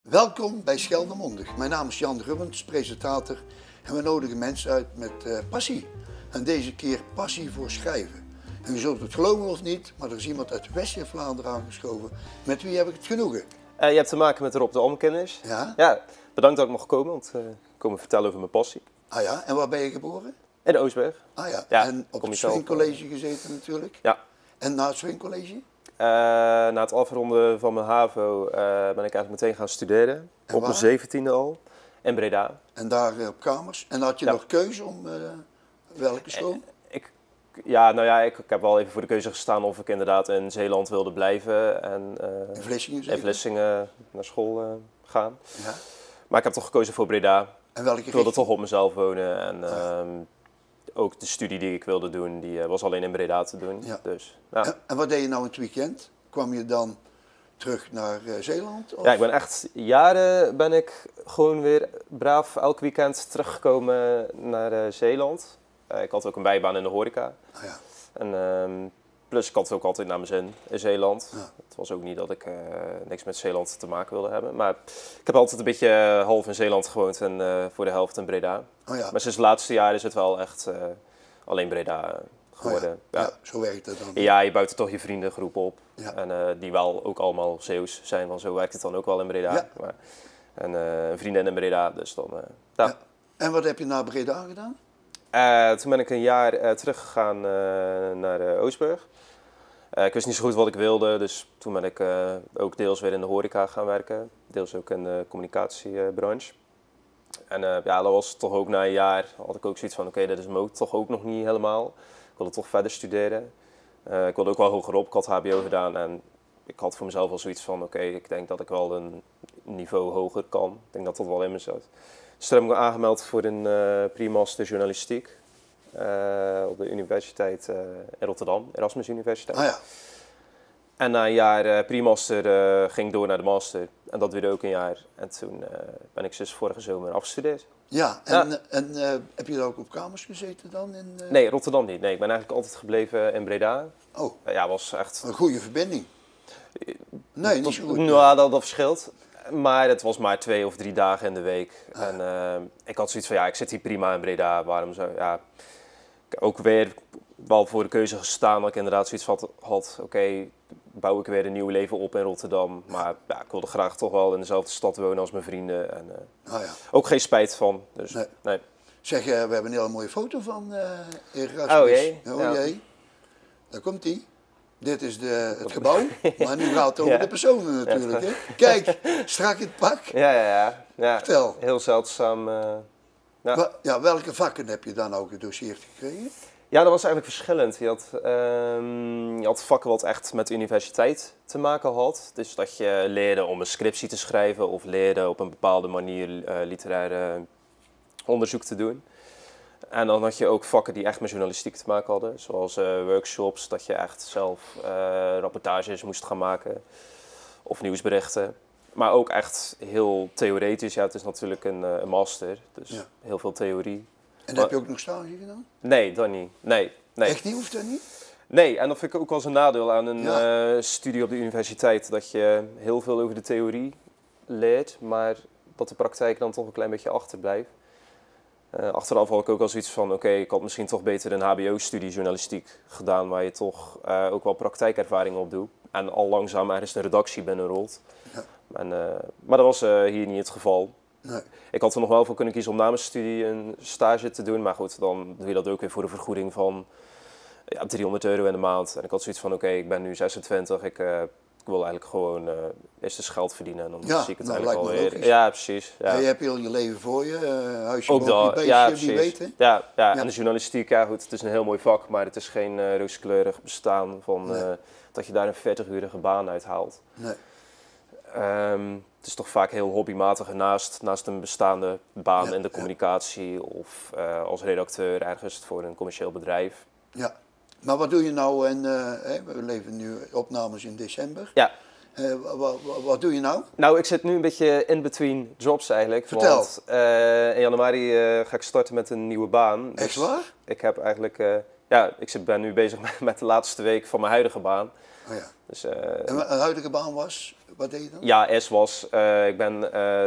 Welkom bij Scheldermondig. Mijn naam is Jan Rubbens, presentator. En we nodigen mensen uit met passie. En deze keer passie voor schrijven. En u zult het geloven of niet, maar er is iemand uit West-Vlaanderen aangeschoven. Met wie heb ik het genoegen? Je hebt te maken met Rob de Almkennis. Ja? Ja, bedankt dat ik mocht komen, want komen vertellen over mijn passie. Ah ja, en waar ben je geboren? In Oostberg. Ah ja, Ja, en op kom het je zelf, swingcollege gezeten natuurlijk. Ja. En na het swingcollege? Na het afronden van mijn HAVO ben ik eigenlijk meteen gaan studeren. En op waar? mijn 17e al. In Breda. En daar op kamers. En had je Ja. nog keuze om welke school? Ik heb wel even voor de keuze gestaan of ik inderdaad in Zeeland wilde blijven. En In Vlissingen in zeker? Vlissingen naar school gaan. Ja. Maar ik heb toch gekozen voor Breda. En welke Ik wilde richting? toch op mezelf wonen. En ook de studie die ik wilde doen, die was alleen in Breda te doen. Ja. Dus, ja. En wat deed je nou in het weekend? Kwam je dan terug naar Zeeland? Of? Ja, ik ben echt jaren ben ik gewoon weer braaf elk weekend teruggekomen naar Zeeland. Ik had ook een bijbaan in de horeca. Ah, ja. En, plus ik had het ook altijd naar mijn zin in Zeeland. Ja. Het was ook niet dat ik niks met Zeeland te maken wilde hebben. Maar ik heb altijd een beetje half in Zeeland gewoond en voor de helft in Breda. Oh ja. Maar sinds het laatste jaar is het wel echt alleen Breda geworden. Oh ja. Ja, zo werkt het dan. Ja, je bouwt er toch je vriendengroep op. Ja. En die wel ook allemaal Zeeuws zijn, want zo werkt het dan ook wel in Breda. Ja. Maar, en een vriendin in Breda, dus dan... ja. Ja. En wat heb je na Breda gedaan? Toen ben ik een jaar teruggegaan naar Oostburg. Ik wist niet zo goed wat ik wilde, dus toen ben ik ook deels weer in de horeca gaan werken. Deels ook in de communicatiebranche. En ja, dat was toch ook na een jaar, had ik ook zoiets van, oké, dit is me ook, toch ook nog niet helemaal. Ik wilde toch verder studeren. Ik wilde ook wel hogerop, ik had HBO gedaan en ik had voor mezelf wel zoiets van, oké, ik denk dat ik wel een niveau hoger kan. Ik denk dat dat wel in me zat. Dus toen heb ik me aangemeld voor een pre-master journalistiek op de universiteit in Rotterdam, Erasmus Universiteit. Ah ja. En na een jaar pre-master ging ik door naar de master. En dat duurde ook een jaar. En toen ben ik dus vorige zomer afgestudeerd. Ja, en heb je daar ook op kamers gezeten dan? Nee, Rotterdam niet. Nee, ik ben eigenlijk altijd gebleven in Breda. Oh, Ja, was echt... een goede verbinding. Nee, niet zo goed. Nou, dat verschilt. Maar het was maar 2 of 3 dagen in de week. En ik had zoiets van, ja, ik zit hier prima in Breda. Waarom zou... Ja, ik heb ook weer wel voor de keuze gestaan dat ik inderdaad zoiets had. Oké, bouw ik weer een nieuw leven op in Rotterdam. Maar ja, ik wilde graag toch wel in dezelfde stad wonen als mijn vrienden. En Ah ja. ook geen spijt van. Dus, Nee. nee. Zeg, we hebben een hele mooie foto van Erasmus. Oh jee. Oh Ja. jee. Daar komt hij. Dit is het gebouw, maar nu gaat het over Ja. de personen natuurlijk. Hè? Kijk, strak in het pak. Ja. Vertel. Heel zeldzaam. Ja. Ja, welke vakken heb je dan ook gedoseerd gekregen? Ja, dat was eigenlijk verschillend. Je had vakken wat echt met de universiteit te maken had. Dus dat je leerde om een scriptie te schrijven of leerde op een bepaalde manier literaire onderzoek te doen. En dan had je ook vakken die echt met journalistiek te maken hadden. Zoals workshops, dat je echt zelf rapportages moest gaan maken of nieuwsberichten. Maar ook echt heel theoretisch. Ja, het is natuurlijk een master, dus Ja. heel veel theorie. En Maar- heb je ook nog stage gedaan? Nee, dat niet. Nee. Echt niet, hoeft dat niet? Nee, en dat vind ik ook wel eens een nadeel aan een Ja. studie op de universiteit. Dat je heel veel over de theorie leert, maar dat de praktijk dan toch een klein beetje achterblijft. Achteraf had ik ook wel zoiets van, oké, ik had misschien toch beter een hbo-studie journalistiek gedaan, waar je toch ook wel praktijkervaring op doet. En al langzaam ergens een redactie binnenrolt. Ja. Maar dat was hier niet het geval. Nee. Ik had er nog wel voor kunnen kiezen om na mijn studie een stage te doen. Maar goed, dan doe je dat ook weer voor een vergoeding van ja, €300 in de maand. En ik had zoiets van, oké, ik ben nu 26. Ik wil eigenlijk gewoon eerst eens geld verdienen. En dan Ja, zie ik het nou, eigenlijk lijkt me alweer. logisch. Ja, precies. Ja. Ja, je hebt heel je leven voor je. Huisje, Ook boompje, dat, beestje, ja, wie precies. weet. Hè? Ja, en de journalistiek, ja goed, het is een heel mooi vak. Maar het is geen rooskleurig bestaan van Nee. dat je daar een 40-urige baan uit haalt. Nee. Het is toch vaak heel hobbymatig naast een bestaande baan Ja, in de ja. communicatie of als redacteur ergens voor een commercieel bedrijf. Ja. Maar wat doe je nou? We leven nu opnames in december. Ja, Wat doe je nou? nou ik zit nu een beetje in between jobs eigenlijk. Vertel. Want in januari ga ik starten met een nieuwe baan. Echt waar? Ik heb eigenlijk, ben nu bezig met de laatste week van mijn huidige baan. Oh ja. Dus, En een huidige baan was, wat deed je dan? ja, was, ik ben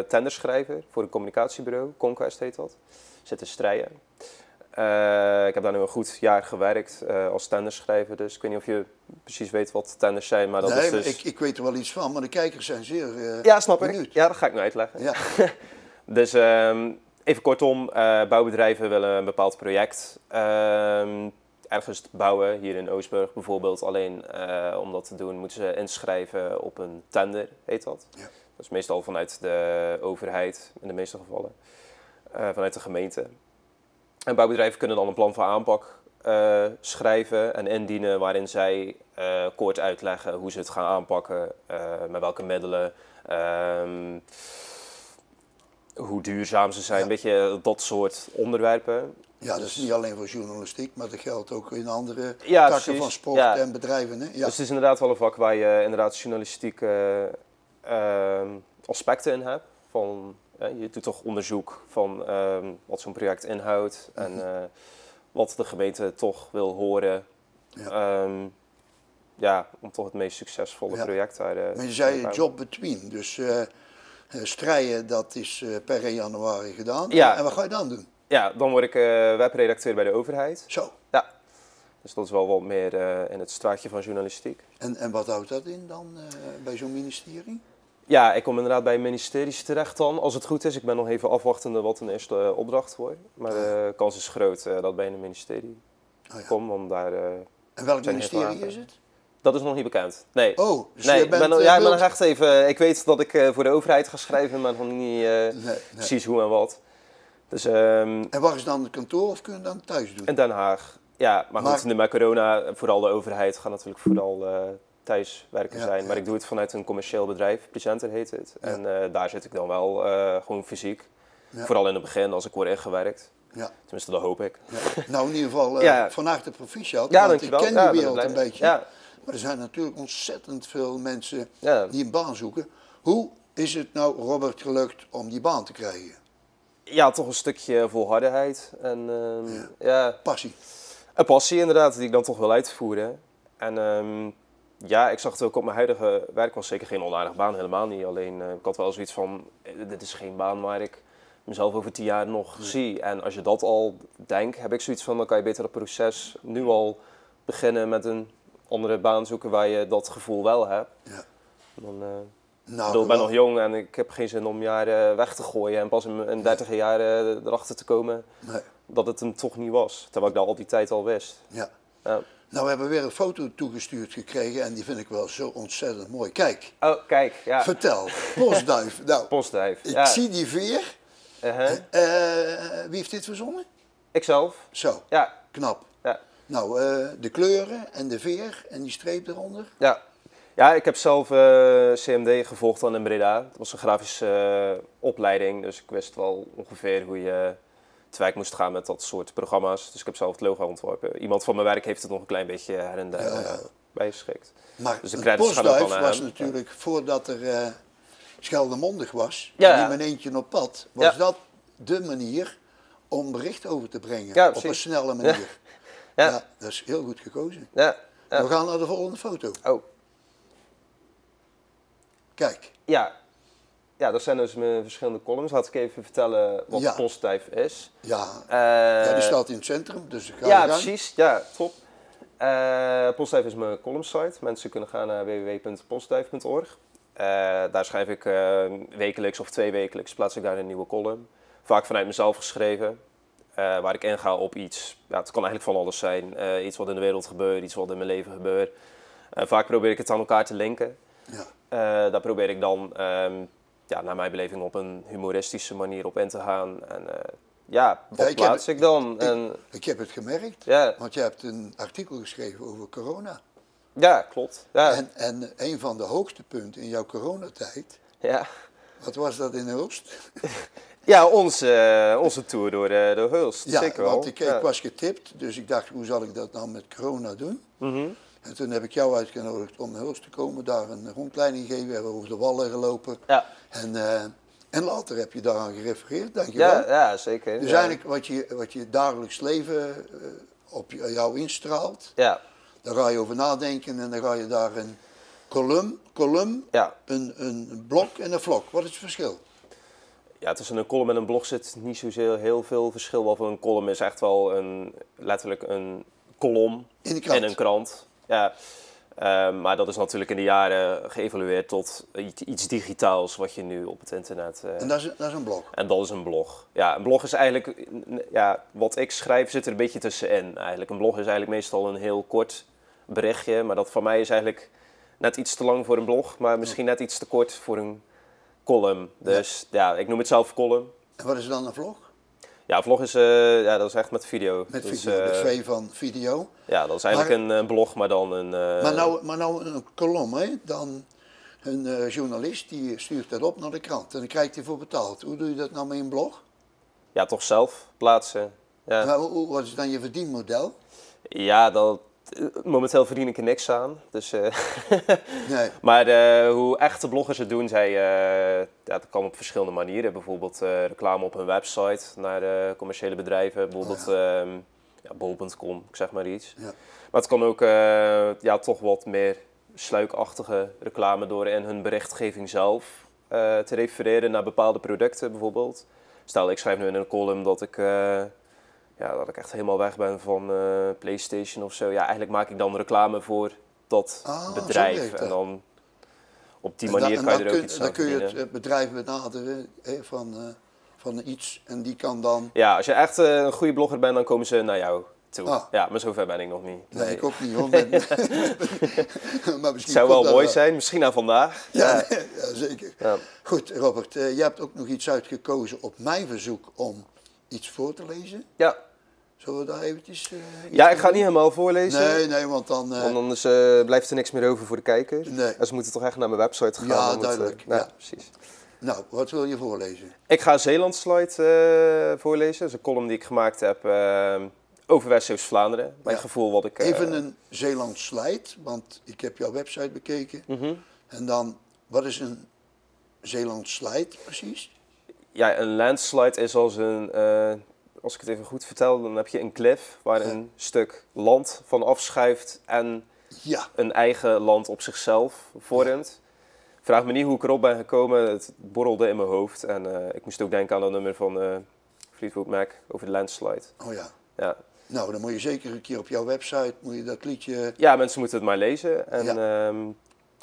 tenderschrijver voor een communicatiebureau, Conquest heet dat. Zit in Strijen. Ik heb daar nu een goed jaar gewerkt als tenderschrijver, dus ik weet niet of je precies weet wat tenders zijn, maar dat Nee, is dus... ik weet er wel iets van, maar de kijkers zijn zeer ja, snap benieuwd. ik. Ja, dat ga ik nu uitleggen. Ja. Dus even kortom, bouwbedrijven willen een bepaald project ergens bouwen, hier in Oostburg bijvoorbeeld. Alleen om dat te doen moeten ze inschrijven op een tender, heet dat. Ja. Dat is meestal vanuit de overheid, in de meeste gevallen, vanuit de gemeente. En bouwbedrijven kunnen dan een plan van aanpak schrijven en indienen waarin zij kort uitleggen hoe ze het gaan aanpakken, met welke middelen, hoe duurzaam ze zijn, Ja. een beetje dat soort onderwerpen. Ja, dat is niet alleen voor journalistiek, maar dat geldt ook in andere Ja, takken precies. van sport Ja. en bedrijven. Hè? Ja. Dus het is inderdaad wel een vak waar je inderdaad journalistieke aspecten in hebt. Van, je doet toch onderzoek van wat zo'n project inhoudt en wat de gemeente toch wil horen. Ja. Ja, om toch het meest succesvolle Ja. project daar Maar je zei te bouwen. job between, dus strijden dat is per 1 januari gedaan. Ja. En wat ga je dan doen? Ja, dan word ik webredacteur bij de overheid. Zo, Ja, dus dat is wel wat meer in het straatje van journalistiek. en wat houdt dat in dan bij zo'n ministerie? Ja, ik kom inderdaad bij ministeries terecht dan, als het goed is. Ik ben nog even afwachtende wat een eerste opdracht wordt. Maar de kans is groot dat bij een ministerie Oh, ja. kom, want daar... En welk zijn heel veel ministerie aan. is het? dat is nog niet bekend. Nee. Oh, dus Nee, je ik bent... ben, ja, ik ben wilt- nog echt even... Ik weet dat ik voor de overheid ga schrijven, maar nog niet Nee. precies hoe en wat. Dus En waar is dan het kantoor of kun je dan thuis doen? in Den Haag. Ja, maar goed, Maar- nu met corona, vooral de overheid gaat natuurlijk vooral thuiswerken Ja, zijn. Maar ja. ik doe het vanuit een commercieel bedrijf, Presenter heet het. Ja. En daar zit ik dan wel gewoon fysiek. Ja. Vooral in het begin, als ik word ingewerkt. Ja. Tenminste, dat hoop ik. Ja. Nou, in ieder geval Ja. van harte proficiat. Ja, want dankjewel. ik ken Ja, die ben wereld blij een mee. beetje. Ja, Maar er zijn natuurlijk ontzettend veel mensen ja. die een baan zoeken. Hoe is het nou Robert gelukt om die baan te krijgen? Ja, toch een stukje volhardheid. En ja, Passie. een passie inderdaad, die ik dan toch wil uitvoeren. En ja, ik zag het ook op mijn huidige werk, was zeker geen onaardige baan, helemaal niet. Alleen ik had wel zoiets van, dit is geen baan waar ik mezelf over 10 jaar nog zie. En als je dat al denkt, heb ik zoiets van, dan kan je beter het proces nu al beginnen met een andere baan zoeken waar je dat gevoel wel hebt. Ja. Dan, Nou, ik ben nog jong en ik heb geen zin om jaren weg te gooien en pas in 30 jaar erachter te komen Nee. dat het hem toch niet was. Terwijl ik dat al die tijd al wist. Ja. Ja. Nou, we hebben weer een foto toegestuurd gekregen en die vind ik wel zo ontzettend mooi. Kijk, Oh, kijk, ja. vertel, postduif. Nou, Postduif. ik Ja. zie die veer. Wie heeft dit verzonnen? Ikzelf. Zo, Ja. knap. Ja. Nou, de kleuren en de veer en die streep eronder. Ja. Ja, ik heb zelf CMD gevolgd dan in Breda. Dat was een grafische opleiding, dus ik wist wel ongeveer hoe je te werk moest gaan met dat soort programma's. Dus ik heb zelf het logo ontworpen. Iemand van mijn werk heeft het nog een klein beetje her en der Ja, ja. bijgeschikt. Maar Dus de een credits gaan ook postduif wel naar was hem. natuurlijk, voordat er Scheldemondig was, Ja, en ja. niet met eentje op pad, was Ja. dat de manier om bericht over te brengen. Ja, op een precies. snelle manier. Ja. Ja, dat is heel goed gekozen. Ja. Ja. We gaan naar de volgende foto. Oh. Kijk, Ja. Ja, dat zijn dus mijn verschillende columns. Laat ik even vertellen wat Ja. Postduif is. ja, ja, die staat in het centrum, dus ga je Ja, gang. precies. Ja, top. Postduif is mijn columnsite. Mensen kunnen gaan naar www.postduif.org. Daar schrijf ik wekelijks of 2 wekelijks plaats ik daar een nieuwe column. Vaak vanuit mezelf geschreven. Waar ik inga op iets. Ja, het kan eigenlijk van alles zijn. Iets wat in de wereld gebeurt, iets wat in mijn leven gebeurt. Vaak probeer ik het aan elkaar te linken. Ja. Daar probeer ik dan ja, naar mijn beleving op een humoristische manier op in te gaan. En ja, wat ik heb plaats het- ik dan? En, Ik heb het gemerkt, ja, want je hebt een artikel geschreven over corona. ja, klopt. Ja, En een van de hoogtepunten in jouw coronatijd, ja. wat was dat in Hulst? Ja, onze tour door de Hulst. Ja, Zeker wel. want ik Ja. was getipt, dus ik dacht, hoe zal ik dat nou met corona doen? Mhm. En toen heb ik jou uitgenodigd om naar Hulst te komen, daar een rondleiding gegeven, we hebben over de wallen gelopen. Ja. En later heb je daaraan gerefereerd, dankjewel. Ja, ja, zeker. Dus ja. eigenlijk wat je dagelijks leven op jou instraalt, Ja, Daar ga je over nadenken en dan ga je daar een column, Ja. een blok en een vlog. Wat is het verschil? Ja, tussen een column en een blog zit niet zozeer heel veel verschil. Behalve een column is echt wel letterlijk een kolom In de krant. in een krant. Ja. Maar dat is natuurlijk in de jaren geëvolueerd tot iets digitaals wat je nu op het internet... En dat is een blog. En dat is een blog. Ja, een blog is eigenlijk... Ja, wat ik schrijf zit er een beetje tussenin eigenlijk. Een blog is eigenlijk meestal een heel kort berichtje. Maar dat van mij is eigenlijk net iets te lang voor een blog. Maar misschien net iets te kort voor een column. Dus ja, ik noem het zelf column. En wat is dan een vlog? Ja, een vlog is, dat is echt met video. Met Dus, video, de V van video. Ja, dat is eigenlijk een blog, maar dan een... Maar nou een kolom, hè? Dan een journalist die stuurt dat op naar de krant en dan krijgt hij voor betaald. Hoe doe je dat nou met een blog? Ja, toch zelf plaatsen. Ja, Maar wat is dan je verdienmodel? ja momenteel verdien ik er niks aan. Dus, Nee. Maar hoe echte bloggers het doen, dat kan op verschillende manieren. Bijvoorbeeld reclame op een website naar commerciële bedrijven. Bijvoorbeeld bol.com, ik zeg maar iets. Ja. Maar het kan ook toch wat meer sluikachtige reclame door in hun berichtgeving zelf te refereren naar bepaalde producten bijvoorbeeld. Stel, ik schrijf nu in een column dat ik echt helemaal weg ben van PlayStation of zo. Ja, eigenlijk maak ik dan reclame voor dat bedrijf. En dan op die manier kan je er ook iets aan Dan kun je verdienen. het bedrijf benaderen van iets en die kan dan... Ja, als je echt een goede blogger bent, dan komen ze naar jou toe. Ah. Ja, maar zover ben ik nog niet. Nee, ik ook niet hoor. Maar Het zou wel mooi zijn, misschien na vandaag. Ja, ja zeker. Ja. Goed, Robert, jij hebt ook nog iets uitgekozen op mijn verzoek om iets voor te lezen. Ja. Zullen we daar eventjes... Ja, ik ga het niet helemaal voorlezen. Nee, want dan... Want anders blijft er niks meer over voor de kijker. Nee. En ze moeten toch echt naar mijn website gaan. Ja, om duidelijk. Ja, Ja. precies. Nou, wat wil je voorlezen? Ik ga Zeeland-slide voorlezen. Dat is een column die ik gemaakt heb over West-Vlaanderen. Mijn gevoel wat ik... Even een Zeeland-slide, want ik heb jouw website bekeken. En dan, wat is een Zeeland-slide precies? Ja, een landslide is als een... als ik het even goed vertel, dan heb je een cliff waar een stuk land van afschuift en een eigen land op zichzelf vormt. Vraag me niet hoe ik erop ben gekomen, het borrelde in mijn hoofd. En ik moest ook denken aan dat nummer van Fleetwood Mac over de landslide. Oh ja. Ja. Nou, dan moet je zeker een keer op jouw website, moet je dat liedje... Ja, mensen moeten het maar lezen. En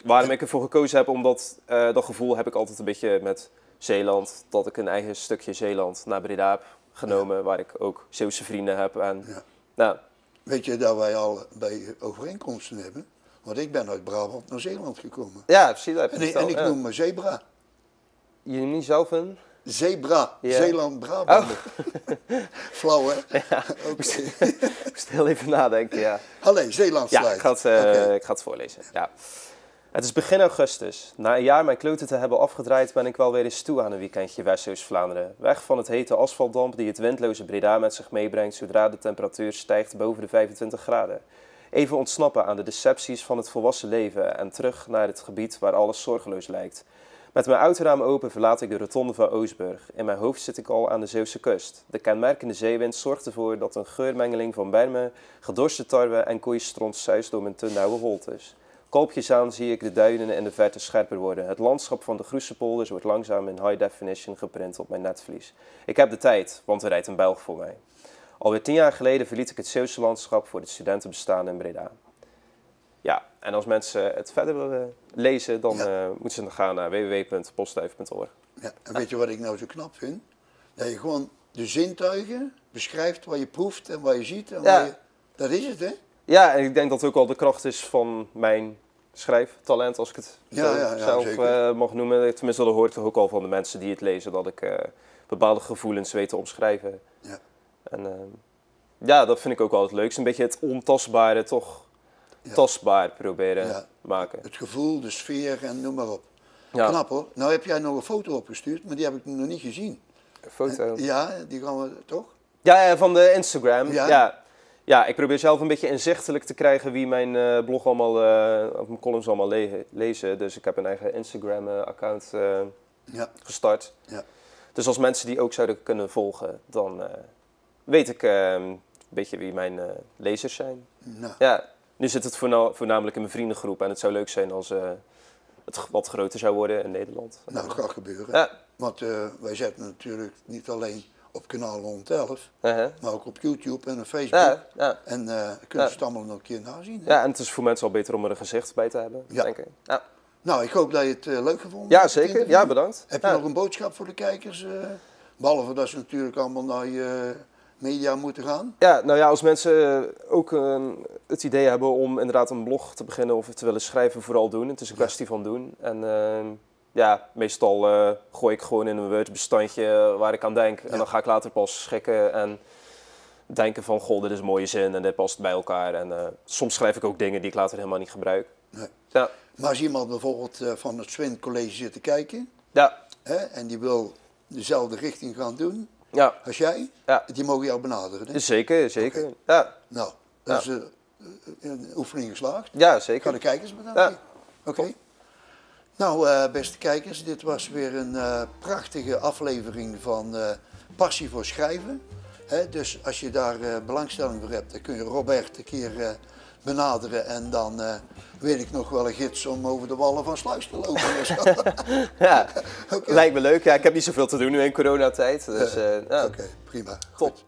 waarom ik ervoor gekozen heb, omdat dat gevoel heb ik altijd een beetje met Zeeland. Dat ik een eigen stukje Zeeland naar Breda heb genomen, waar ik ook Zeeuwse vrienden heb. En, nou, Weet je dat wij al bij overeenkomsten hebben? Want ik ben uit Brabant naar Zeeland gekomen. ja, precies. Dat heb je En verteld, ik noem me Zebra. Je noemt niet zelf een? Zebra, Ja. Zeeland-Brabant. Flauw, hè? Ja, ik moest heel even nadenken, ja. Allee, Zeeland-slide. Ja, ik ga het voorlezen. Ja. Het is begin augustus. Na een jaar mijn kloten te hebben afgedraaid ben ik wel weer eens toe aan een weekendje West-Vlaanderen. Weg van het hete asfaltdamp die het windloze Breda met zich meebrengt zodra de temperatuur stijgt boven de 25 graden. Even ontsnappen aan de decepties van het volwassen leven en terug naar het gebied waar alles zorgeloos lijkt. Met mijn autoraam open verlaat ik de rotonde van Oostburg. In mijn hoofd zit ik al aan de Zeeuwse kust. De kenmerkende zeewind zorgt ervoor dat een geurmengeling van bermen, gedorste tarwe en koeienstront zuist door mijn te nauwe holtes. Kolpjes aan zie ik de duinen in de verte scherper worden. Het landschap van de Groesepolders wordt langzaam in high definition geprint op mijn netvlies. Ik heb de tijd, want er rijdt een Belg voor mij. Alweer 10 jaar geleden verliet ik het Zeeuwse landschap voor het studentenbestaan in Breda. Ja, en als mensen het verder willen lezen, dan moeten ze gaan naar www.postduif.org. Ja, en weet je wat ik nou zo knap vind? Dat je gewoon de zintuigen beschrijft wat je proeft en wat je ziet. En dat is het, hè? Ja, en ik denk dat het ook al de kracht is van mijn schrijftalent, als ik het zelf mag noemen. Tenminste, dat hoor ik toch ook al van de mensen die het lezen, dat ik bepaalde gevoelens weet te omschrijven. Ja. En dat vind ik ook wel het leukste. Een beetje het ontastbare toch tastbaar proberen maken. Het gevoel, de sfeer en noem maar op. Ja. Knap hoor. Nou heb jij nog een foto opgestuurd, maar die heb ik nog niet gezien. Een foto? Ja, die gaan we toch? Ja, van de Instagram. Ja. Ja, ik probeer zelf een beetje inzichtelijk te krijgen wie mijn blog allemaal, of mijn columns allemaal lezen. Dus ik heb een eigen Instagram-account gestart. Ja. Dus als mensen die ook zouden kunnen volgen, dan weet ik een beetje wie mijn lezers zijn. Nou. Ja. Nu zit het voornamelijk in mijn vriendengroep en het zou leuk zijn als het wat groter zou worden in Nederland. Nou, dat gaat gebeuren. Ja. Want wij zetten natuurlijk niet alleen op kanaal 111, Uh-huh. maar ook op YouTube en op Facebook. Ja. En kunnen ze het allemaal nog een keer nazien. Hè? Ja, en het is voor mensen al beter om er een gezicht bij te hebben, Ja. denk ik. Ja, Nou, ik hoop dat je het leuk gevonden ja hebt. het zeker. interview. Ja, bedankt. Heb je Ja. nog een boodschap voor de kijkers? Behalve dat ze natuurlijk allemaal naar je media moeten gaan. Ja, nou ja, als mensen ook het idee hebben om inderdaad een blog te beginnen of te willen schrijven, vooral doen. Het is een kwestie van doen. En ja, meestal gooi ik gewoon in een Word-bestandje waar ik aan denk. En dan ga ik later pas schikken en denken van, goh, dit is een mooie zin en dit past bij elkaar. En soms schrijf ik ook dingen die ik later helemaal niet gebruik. Nee. Ja. Maar als iemand bijvoorbeeld van het Swin College zit te kijken, Ja. hè, en die wil dezelfde richting gaan doen Ja. als jij, Ja. die mogen jou benaderen. Hè? Zeker, zeker. Oké. Ja. Nou, dat is een oefening geslaagd. Ja, Ik ga zeker. de kijkers bedanken. Ja. Oké. Nou, beste kijkers, dit was weer een prachtige aflevering van Passie voor Schrijven. Hè, dus als je daar belangstelling voor hebt, dan kun je Robert een keer benaderen en dan weet ik nog wel een gids om over de wallen van Sluis te lopen. Ja, Oké. lijkt me leuk. Ja, ik heb niet zoveel te doen nu in coronatijd. Dus, ja. Oké, prima. Top. Goed.